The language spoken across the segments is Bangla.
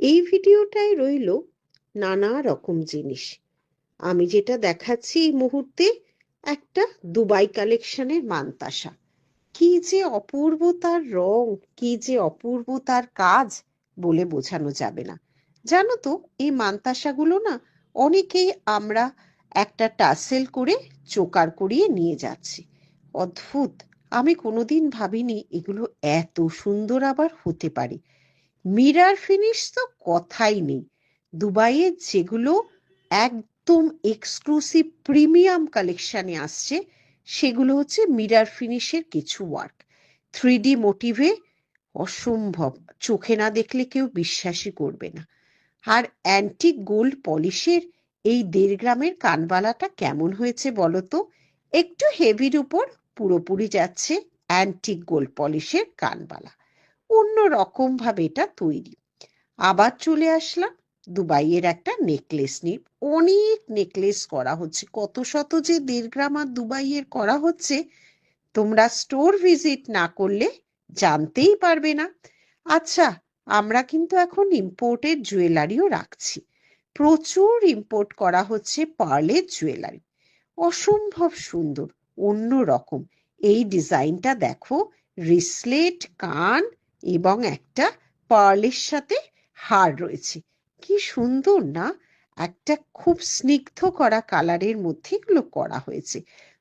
এই ভিডিওটায় রইল নানা রকম জিনিস। আমি যেটা দেখাচ্ছি এই মুহূর্তে একটা দুবাই কালেকশনের মানতাসা। কি যে অপূর্ব তার রং, কি যে অপূর্ব তার কাজ, বলে বোঝানো যাবে না। জানো তো, এই মানতাসাগুলো না অনেকেই আমরা একটা টাসেল করে চোকার করিয়ে নিয়ে যাচ্ছি। অদ্ভুত, আমি কোনোদিন ভাবিনি এগুলো এত সুন্দর আবার হতে পারে। মিরার ফিনিশ তো কথাই নেই। দুবাইয়ের যেগুলো একদম এক্সক্লুসিভ প্রিমিয়াম কালেকশনে আসছে, সেগুলো হচ্ছে মিরার ফিনিশের কিছু ওয়ার্ক। 3D মোটিভে অসম্ভব, চোখে না দেখলে কেউ বিশ্বাসই করবে না। আর অ্যান্টিক গোল্ড পলিশের এই 1.5 গ্রামের কানবালাটা কেমন হয়েছে বলো তো? একটু হেভির উপর পুরোপুরি যাচ্ছে অ্যান্টিক গোল্ড পলিশের কানবালা। অন্য রকম ভাবে এটা তৈরি। আবার চলে আসলাম দুবাইয়ের একটা নেকলেস নিয়ে। অনেক নেকলেস করা হচ্ছে, কত শত যে 1.5 গ্রাম আর দুবাইয়ের করা হচ্ছে, তোমরা স্টোর ভিজিট না করলে জানতেই পারবে না। আচ্ছা, আমরা কিন্তু এখন ইম্পোর্টেড জুয়েলারিও রাখছি। প্রচুর ইম্পোর্ট করা হচ্ছে পার্লের জুয়েলারি, অসম্ভব সুন্দর, অন্য রকম। এই ডিজাইনটা দেখো, রিসলেট, কান এবং একটা পার্লের সাথে হার রয়েছে। কি সুন্দর না? একটা খুব স্নিগ্ধ করা কালারের মধ্যে এগুলো করা হয়েছে।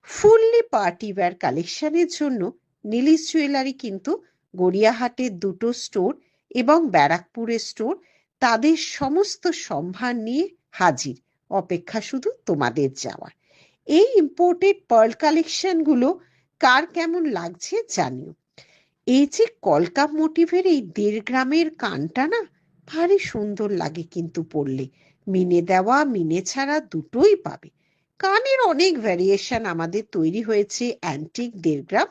ফুললি পার্টি ওয়্যার কালেকশনের জন্য নিলিশ জুয়েলারি কিন্তু গড়িয়াহাটের 2টো স্টোর এবং ব্যারাকপুরের স্টোর তাদের সমস্ত সম্ভার নিয়ে হাজির, অপেক্ষা শুধু তোমাদের যাওয়ার। এই ইম্পোর্টেড পার্ল কালেকশনগুলো কার কেমন লাগছে জানিও। এই যে কলকা মোটিভের এই 1.5 গ্রামের কানটা না ভারী সুন্দর লাগে কিন্তু পরলে। মিনে দেওয়া মিনে ছাড়া দুটোই পাবে। কানের অনেক ভ্যারিয়েশন আমাদের তৈরি হয়েছে অ্যান্টিক 1.5 গ্রাম